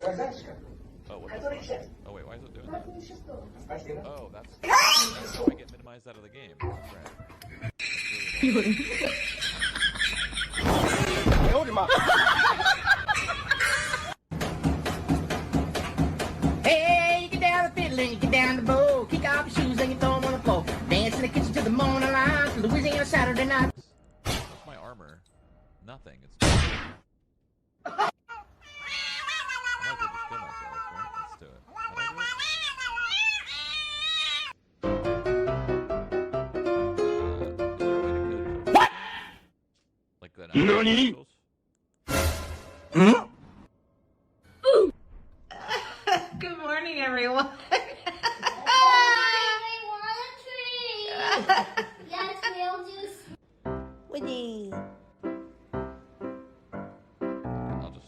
Oh, what the fuck? Oh, wait, why is it doing that? Oh, that's how I get minimized out of the game. That's right. Hey, you get down the fiddle and you get down the bow. Kick off your shoes and you throw them on the floor. Dance in the kitchen till the morning light. Louisiana Saturday night. What's my armor? Nothing. It's just... I might as well just kill myself, right? Let's do it. How do I do it? Is there a way to kill yourself? What? Like that? NANI? Good morning, everyone. Yes, we'll just. Winnie. I'll just...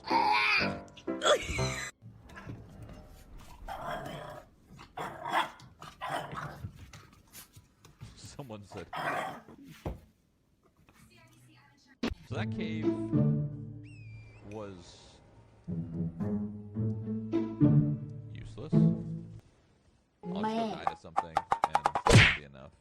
Someone said... So that cave was useless. I'll just go die to something and that'll be enough.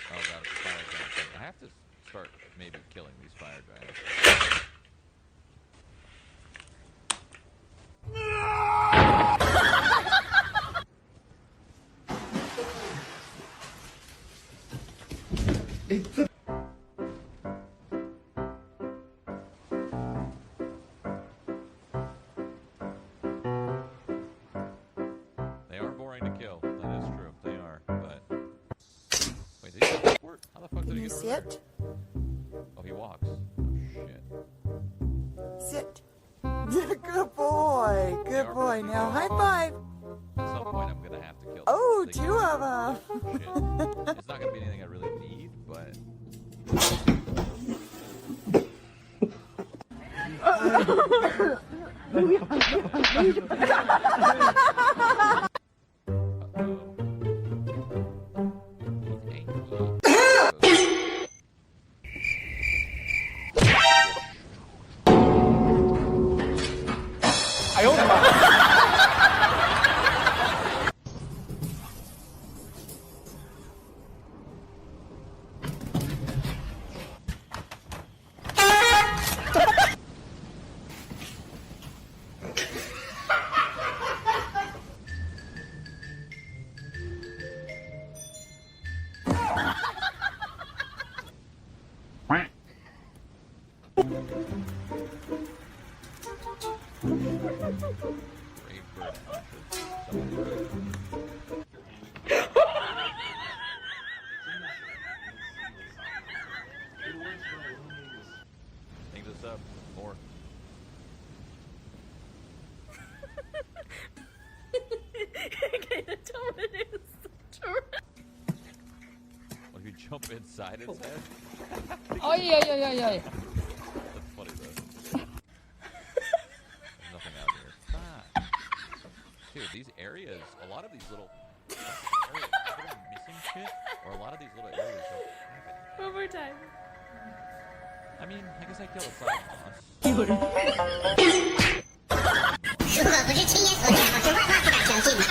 Oh god, it's a fire giant thing. I have to start maybe killing these fire giants. They are boring to kill. That is true. They are, but... Wait, did he teleport? How the fuck did he get over there? Oh, he walks. Oh, shit. Sit. Good boy. Good boy. Now, high five. At some point, I'm gonna have to kill Oh, them. two of them. Shit. It's not gonna be anything I really need, but... Think this up. More. What if you jump inside its head? Oh, yeah. That's funny though. There's nothing out here. Ah. Dude, these areas, a lot of these little areas, are they missing shit? Or a lot of these little areas don't have anything. One more time. I mean, I guess I kill a side boss. 如果不是亲眼所见，我是万万不敢相信的。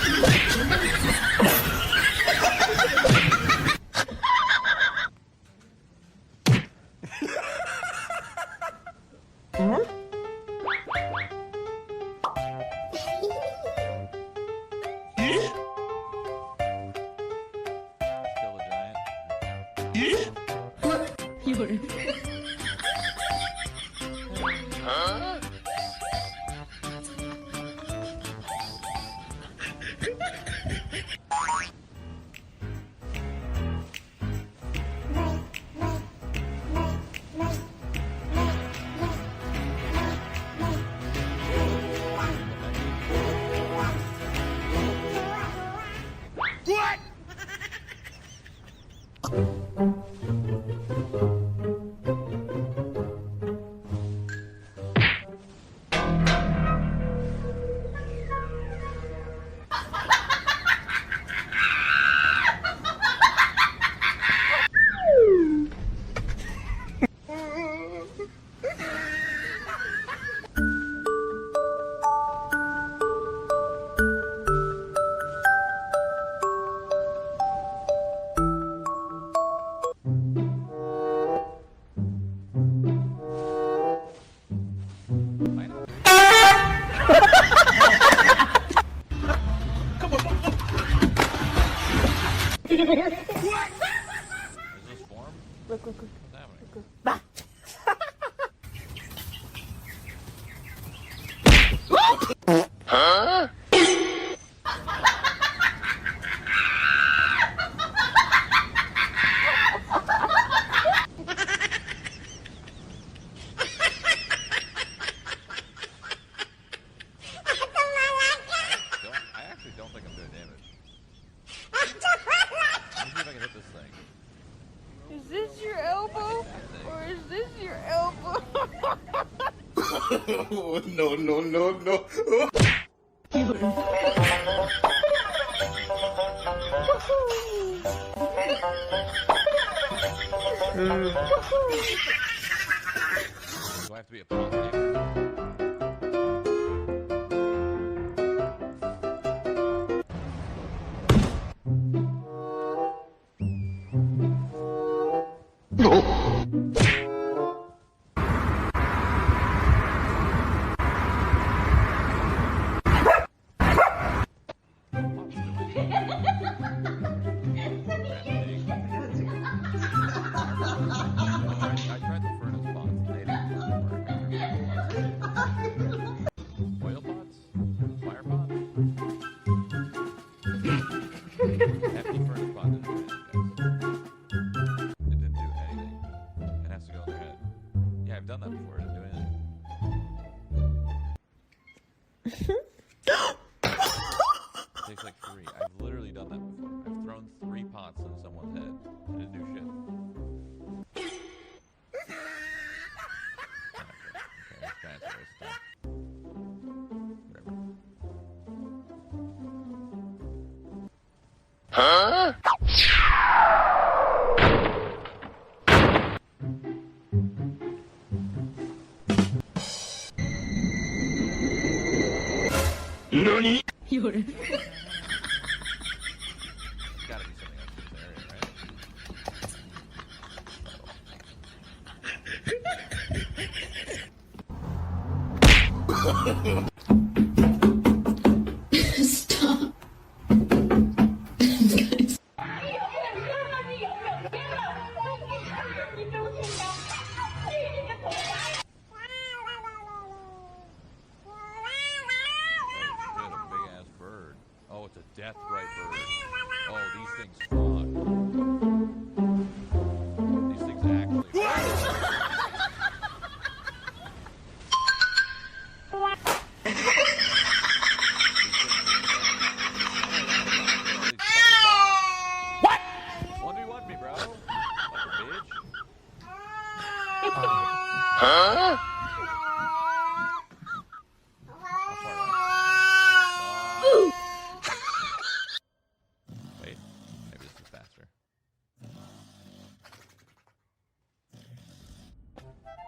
Kill a giant. 有人。No, no, no, no. Do I have to be a pollinator? I tried the furnace pots. They didn't work. Oil pots? Fire pots? Hefty furnace pot didn't do anything, guys. It didn't do anything. It has to go in their head. Yeah, I've done that before. It didn't do anything. It takes like 3. I've literally done that before. I've thrown 3 pots in someone's head. It didn't do shit. Huh? NANI? Fiore. Gotta be something else in this area, right? Stop. Oh, it's a death right bird. Oh, these things fuck. These things actually What? 1v1 me, bro. Fucking bitch. Huh? Wait, maybe this is faster.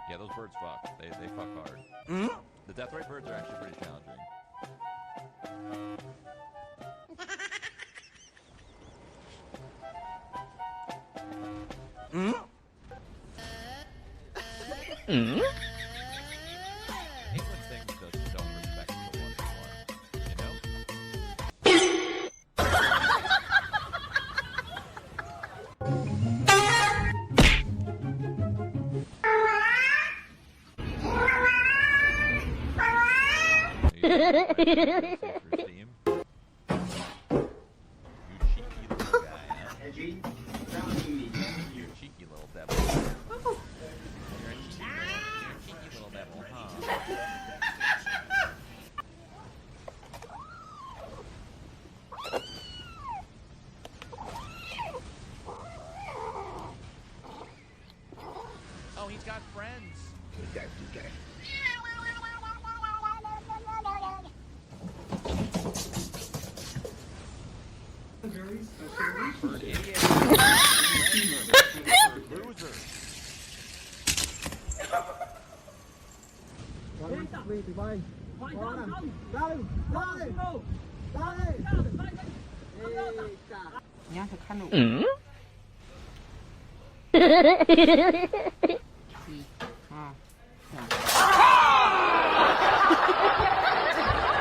Yeah, those birds fuck. They fuck hard. The deathrite birds are actually pretty challenging. I hate when things just don't respect the 1v1, you know? Steam. You cheeky little guy, huh? You cheeky little devil. You're a cheeky little devil, huh? Oh, he's got friends. Bird idiot. Bird loser.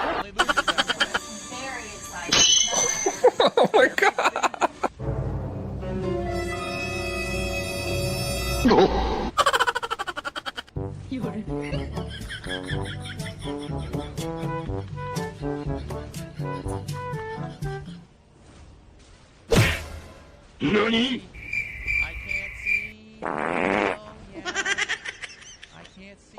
Only losers have friends. Oh my god. Fiore. NANI? I can't see. Oh, yeah. I can't see.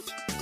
Bye.